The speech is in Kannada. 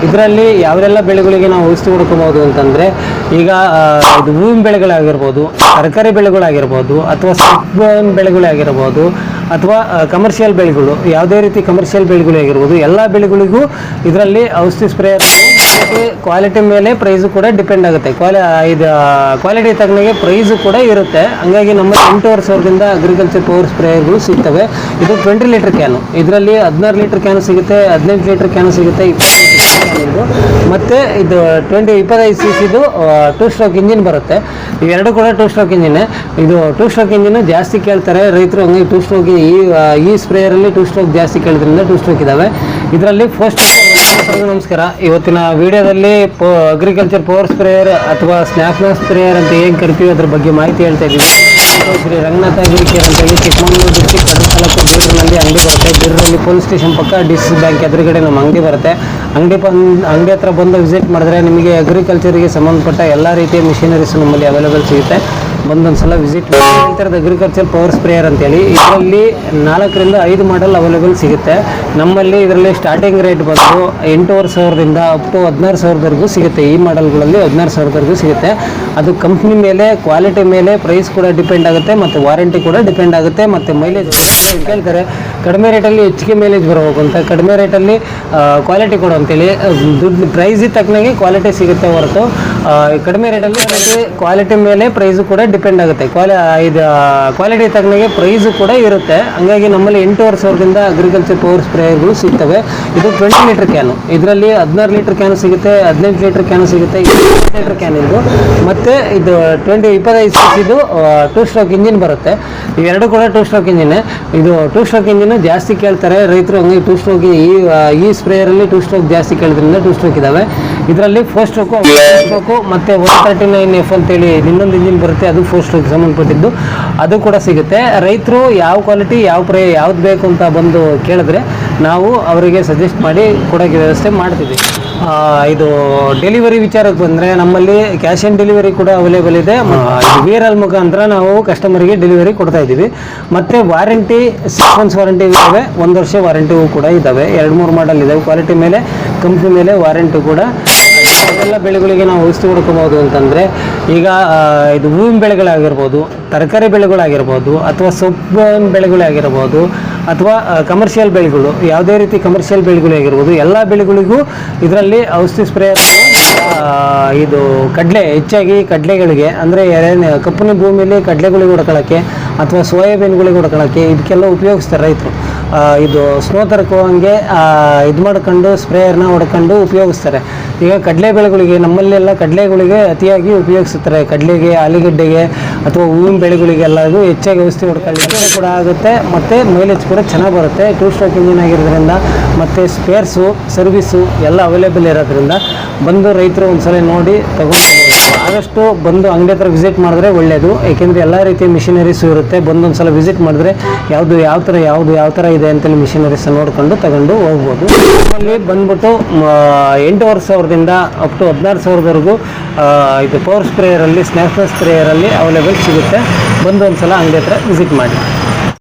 ಇದರಲ್ಲಿ ಯಾವೆಲ್ಲ ಬೆಳೆಗಳಿಗೆ ನಾವು ಔಷಧಿ ಹೊಡ್ಕೋಬಹುದು ಅಂತಂದರೆ, ಈಗ ಇದು ಹೂವಿನ ಬೆಳೆಗಳಾಗಿರ್ಬೋದು, ತರಕಾರಿ ಬೆಳೆಗಳಾಗಿರ್ಬೋದು, ಅಥವಾ ಸೊಪ್ಪಿನ ಬೆಳೆಗಳಾಗಿರ್ಬೋದು, ಅಥವಾ ಕಮರ್ಷಿಯಲ್ ಬೆಳೆಗಳು, ಯಾವುದೇ ರೀತಿ ಕಮರ್ಷಿಯಲ್ ಬೆಳೆಗಳು ಆಗಿರ್ಬೋದು, ಎಲ್ಲ ಬೆಳೆಗಳಿಗೂ ಇದರಲ್ಲಿ ಔಷಧಿ ಸ್ಪ್ರೇ ಕ್ವಾಲಿಟಿ ಮೇಲೆ ಪ್ರೈಸು ಕೂಡ ಡಿಪೆಂಡ್ ಆಗುತ್ತೆ. ಕ್ವಾಲಿಟಿ ತಕ್ಕನಾಗೆ ಪ್ರೈಸು ಕೂಡ ಇರುತ್ತೆ. ಹಂಗಾಗಿ ನಮ್ಮ 8,500ದಿಂದ ಅಗ್ರಿಕಲ್ಚರ್ ಪವರ್ ಸ್ಪ್ರೇಯರ್ಗಳು ಸಿಗ್ತವೆ. ಇದು 20 ಲೀಟರ್ ಕ್ಯಾನು, ಇದರಲ್ಲಿ 16 ಲೀಟರ್ ಕ್ಯಾನು ಸಿಗುತ್ತೆ, 18 ಲೀಟರ್ ಕ್ಯಾನು ಸಿಗುತ್ತೆ, 20 ಲೀಟರ್ ಕ್ಯಾನಿಂದು. ಮತ್ತು ಇದು 25 cc 2 ಸ್ಟ್ರೋಕ್ ಇಂಜಿನ್ ಬರುತ್ತೆ. ಇವೆರಡು ಕೂಡ 2 ಸ್ಟ್ರೋಕ್ ಇಂಜಿನ್. ಇದು 2 ಸ್ಟ್ರೋಕ್ ಇಂಜಿನ್ ಜಾಸ್ತಿ ಕೇಳ್ತಾರೆ ರೈತರು, ಹಂಗಾಗಿ 2 ಸ್ಟ್ರೋಕ್ ಈ ಸ್ಪ್ರೇಯರಲ್ಲಿ 2 ಸ್ಟ್ರೋಕ್ ಜಾಸ್ತಿ ಕೇಳಿದ್ರಿಂದ 2 ಸ್ಟ್ರೋಕ್ ಇದ್ದಾವೆ. ಇದರಲ್ಲಿ ಫಸ್ಟ್ ನಮಸ್ಕಾರ. ಇವತ್ತಿನ ವಿಡಿಯೋದಲ್ಲಿ ಅಗ್ರಿಕಲ್ಚರ್ ಪವರ್ ಸ್ಪ್ರೇಯರ್ ಅಥವಾ ಸ್ನ್ಯಾಪ್ನ ಸ್ಪ್ರೇಯರ್ ಅಂತ ಏನು ಕರಿತೀವಿ ಅದ್ರ ಬಗ್ಗೆ ಮಾಹಿತಿ ಹೇಳ್ತಾ ಇದ್ದೀವಿ. ಶ್ರೀ ರಂಗನಾಥ ಅಗ್ರಿಕೇರ್ ಅಂತ ಹೇಳಿ ಚಿಕ್ಕಮಗಳೂರು ಡಿಸ್ಟ್ರಿಕ್ಟ್ ಅದ್ರ ತಾಲೂಕು ಬೀರೂರಿನಲ್ಲಿ ಅಂಗಡಿ ಬರುತ್ತೆ. ಬೀರೂರಲ್ಲಿ ಪೊಲೀಸ್ ಸ್ಟೇಷನ್ ಪಕ್ಕ ಡಿಸ್ ಬ್ಯಾಂಕ್ ಎದುರುಗಡೆ ನಮ್ಮ ಅಂಗಡಿ ಬರುತ್ತೆ. ಅಂಗಡಿ ಹತ್ರ ಬಂದು ವಿಸಿಟ್ ಮಾಡಿದ್ರೆ ನಿಮಗೆ ಅಗ್ರಿಕಲ್ಚರ್ಗೆ ಸಂಬಂಧಪಟ್ಟ ಎಲ್ಲ ರೀತಿಯ ಮಿಷಿನರೀಸ್ ನಮ್ಮಲ್ಲಿ ಅವೈಲೇಬಲ್ ಸಿಗುತ್ತೆ. ಬಂದೊಂದ್ಸಲ ವಿಸಿಟ್ ಮಾಡಿ. ಹೇಳ್ತಿರೋದು ಅಗ್ರಿಕಲ್ಚರ್ ಪವರ್ ಸ್ಪ್ರೇಯರ್ ಅಂತೇಳಿ. ಇದರಲ್ಲಿ 4ರಿಂದ 5 ಮಾಡೆಲ್ ಅವೈಲೇಬಲ್ ಸಿಗುತ್ತೆ ನಮ್ಮಲ್ಲಿ. ಇದರಲ್ಲಿ ಸ್ಟಾರ್ಟಿಂಗ್ ರೇಟ್ ಬಂದು 8,500ದಿಂದ ಅಪ್ ಟು 16,000ವರೆಗೂ ಸಿಗುತ್ತೆ. ಈ ಮಾಡೆಲ್ಗಳಲ್ಲಿ 16,000ವರೆಗೂ ಸಿಗುತ್ತೆ. ಅದು ಕಂಪ್ನಿ ಮೇಲೆ, ಕ್ವಾಲಿಟಿ ಮೇಲೆ ಪ್ರೈಸ್ ಕೂಡ ಡಿಪೆಂಡ್ ಆಗುತ್ತೆ, ಮತ್ತು ವಾರಂಟಿ ಕೂಡ ಡಿಪೆಂಡ್ ಆಗುತ್ತೆ, ಮತ್ತು ಮೈಲೇಜ್ ಕೇಳ್ತಾರೆ. ಕಡಿಮೆ ರೇಟಲ್ಲಿ ಹೆಚ್ಚಿಗೆ ಮೈಲೇಜ್ ಬರಬೇಕು ಅಂತ, ಕಡಿಮೆ ರೇಟಲ್ಲಿ ಕ್ವಾಲಿಟಿ ಕೊಡು ಅಂತೇಳಿ. ದುಡ್ಡು ಪ್ರೈಸಿಗೆ ತಕ್ಕನಾಗೆ ಕ್ವಾಲಿಟಿ ಸಿಗುತ್ತೆ ಹೊರತು ಕಡಿಮೆ ರೇಟಲ್ಲಿ ಕ್ವಾಲಿಟಿ ಮೇಲೆ ಪ್ರೈಸು ಕೂಡ ಡಿಪೆಂಡ್ ಆಗುತ್ತೆ. ಕ್ವಾಲಿಟಿ ತಕ್ಕನಾಗೆ ಪ್ರೈಸು ಕೂಡ ಇರುತ್ತೆ. ಹಂಗಾಗಿ ನಮ್ಮಲ್ಲಿ 8,500ದಿಂದ ಅಗ್ರಿಕಲ್ಚರ್ ಪವರ್ ಸ್ಪ್ರೇಯರ್ಗಳು ಸಿಗ್ತವೆ. ಇದು 20 ಲೀಟರ್ ಕ್ಯಾನು, ಇದರಲ್ಲಿ 16 ಲೀಟರ್ ಕ್ಯಾನು ಸಿಗುತ್ತೆ, 18 ಲೀಟರ್ ಕ್ಯಾನು ಸಿಗುತ್ತೆ, 20 ಲೀಟರ್ ಕ್ಯಾನ್ ಇದು. ಮತ್ತು ಇದು 25 cc 2 ಸ್ಟ್ರೋಕ್ ಇಂಜಿನ್ ಬರುತ್ತೆ. ಇವೆರಡು ಕೂಡ 2 ಸ್ಟ್ರೋಕ್ ಇಂಜಿನ್. ಇದು 2 ಸ್ಟ್ರೋಕ್ ಇಂಜಿನ್ ಜಾಸ್ತಿ ಕೇಳ್ತಾರೆ ರೈತರು, ಹಂಗಾಗಿ 2 ಸ್ಟ್ರೋಕ್ ಈ ಸ್ಪ್ರೇಯರಲ್ಲಿ 2 ಸ್ಟ್ರೋಕ್ ಜಾಸ್ತಿ ಕೇಳಿದ್ರಿಂದ 2 ಸ್ಟ್ರೋಕ್ ಇದ್ದಾವೆ. ಇದರಲ್ಲಿ 4 ಸ್ಟ್ರೋಕು ಮತ್ತು 139F ಅಂತೇಳಿ ಇನ್ನೊಂದು ಇಂಜಿನ್ ಬರುತ್ತೆ, ಅದು 4 ಸ್ಟ್ರೋಕ್ ಸಂಬಂಧಪಟ್ಟಿದ್ದು, ಅದು ಕೂಡ ಸಿಗುತ್ತೆ. ರೈತರು ಯಾವ ಕ್ವಾಲಿಟಿ ಯಾವ್ದು ಬೇಕು ಅಂತ ಬಂದು ಕೇಳಿದ್ರೆ ನಾವು ಅವರಿಗೆ ಸಜೆಸ್ಟ್ ಮಾಡಿ ಕೊಡೋಕ್ಕೆ ವ್ಯವಸ್ಥೆ ಮಾಡ್ತೀವಿ. ಇದು ಡೆಲಿವರಿ ವಿಚಾರಕ್ಕೆ ಬಂದರೆ ನಮ್ಮಲ್ಲಿ ಕ್ಯಾಶ್ ಆನ್ ಡೆಲಿವರಿ ಕೂಡ ಅವೈಲೇಬಲ್ ಇದೆ. VRL ಮುಖಾಂತರ ನಾವು ಕಸ್ಟಮರ್ಗೆ ಡೆಲಿವರಿ ಕೊಡ್ತಾ ಇದ್ದೀವಿ. ಮತ್ತು ವಾರಂಟಿ 6 months ವಾರಂಟಿ ಇದ್ದಾವೆ, 1 ವರ್ಷ ವಾರಂಟಿಗೂ ಕೂಡ ಇದ್ದಾವೆ. 2-3 ಮಾಡೆಲ್ ಇದ್ದಾವೆ. ಕ್ವಾಲಿಟಿ ಮೇಲೆ, ಕಂಪ್ನಿ ಮೇಲೆ ವಾರಂಟಿ ಕೂಡ. ಎಲ್ಲ ಬೆಳೆಗಳಿಗೆ ನಾವು ಔಷಧಿ ಹೊಡ್ಕೋಬಹುದು ಅಂತಂದರೆ, ಈಗ ಇದು ಹೂವಿನ ಬೆಳೆಗಳಾಗಿರ್ಬೋದು, ತರಕಾರಿ ಬೆಳೆಗಳಾಗಿರ್ಬೋದು, ಅಥವಾ ಸೊಪ್ಪಿನ ಬೆಳೆಗಳಾಗಿರ್ಬೋದು, ಅಥವಾ ಕಮರ್ಷಿಯಲ್ ಬೆಳೆಗಳು, ಯಾವುದೇ ರೀತಿ ಕಮರ್ಷಿಯಲ್ ಬೆಳೆಗಳು ಆಗಿರ್ಬೋದು, ಎಲ್ಲ ಬೆಳೆಗಳಿಗೂ ಇದರಲ್ಲಿ ಔಷಧಿ ಸ್ಪ್ರೇಯರ್. ಇದು ಹೆಚ್ಚಾಗಿ ಕಡಲೆಗಳಿಗೆ, ಅಂದರೆ ಕಪ್ಪು ಭೂಮಿಯಲ್ಲಿ ಕಡಲೆಗಳಿಗೆ ಹೊಡ್ಕೊಳ್ಳೋಕ್ಕೆ ಅಥವಾ ಸೋಯಾಬೀನ್ಗಳಿಗೆ ಹೊಡ್ಕೊಳ್ಳೋಕ್ಕೆ ಇದಕ್ಕೆಲ್ಲ ಉಪಯೋಗಿಸ್ತಾರೆ ರೈತರು. ಇದು ಸ್ನೋ ತರ್ಕೋಂಗೆ ಇದು ಮಾಡ್ಕೊಂಡು ಸ್ಪ್ರೇಯರ್ನ ಹೊಡ್ಕೊಂಡು ಉಪಯೋಗಿಸ್ತಾರೆ. ಈಗ ಕಡಲೆ ಬೆಳೆಗಳಿಗೆ, ನಮ್ಮಲ್ಲೆಲ್ಲ ಕಡಲೆಗಳಿಗೆ ಅತಿಯಾಗಿ ಉಪಯೋಗಿಸುತ್ತಾರೆ. ಕಡಲೆಗೆ, ಆಲೂಗಡ್ಡೆಗೆ ಅಥವಾ ಹೂವಿನ ಬೆಳೆಗಳಿಗೆಲ್ಲದು ಹೆಚ್ಚಾಗಿ ಔಷಧಿ ಹೊಡ್ಕೊಳ್ಳಿ ಕೂಡ ಆಗುತ್ತೆ, ಮತ್ತು ಮೈಲೇಜ್ ಕೂಡ ಚೆನ್ನಾಗಿ ಬರುತ್ತೆ. 2 ಸ್ಟ್ರೋಕ್ ಇಂಜಿನ್ ಆಗಿರೋದ್ರಿಂದ, ಮತ್ತು ಸ್ಪೇರ್ಸು, ಸರ್ವಿಸು ಎಲ್ಲ ಅವೈಲೇಬಲ್ ಇರೋದ್ರಿಂದ ಬಂದು ರೈತರು ಒಂದ್ಸಲ ನೋಡಿ ತಗೊಂಡು, ಆದಷ್ಟು ಬಂದು ಅಂಗಡಿ ಹತ್ರ ವಿಸಿಟ್ ಮಾಡಿದ್ರೆ ಒಳ್ಳೆಯದು. ಏಕೆಂದರೆ ಎಲ್ಲ ರೀತಿಯ ಮಿಷಿನರೀಸು ಇರುತ್ತೆ. ಬಂದೊಂದ್ಸಲ ವಿಸಿಟ್ ಮಾಡಿದ್ರೆ ಯಾವ ಥರ ಇದೆ ಅಂತೇಳಿ ಮಿಷಿನರೀಸ್ ನೋಡಿಕೊಂಡು ತಗೊಂಡು ಹೋಗ್ಬೋದು. ನಮ್ಮಲ್ಲಿ ಬಂದ್ಬಿಟ್ಟು 8,500ದಿಂದ ಅಪ್ ಟು 16,000ವರೆಗೂ ಇದು ಪವರ್ ಸ್ಪ್ರೇಯರಲ್ಲಿ, ಸ್ನ್ಯಾಪ್ನ ಸ್ಪ್ರೇಯರಲ್ಲಿ ಅವೈಲೇಬಲ್ ಸಿಗುತ್ತೆ. ಬಂದು ಒಂದ್ಸಲ ಅಂಗಡಿ ಹತ್ರ ವಿಸಿಟ್ ಮಾಡಿ.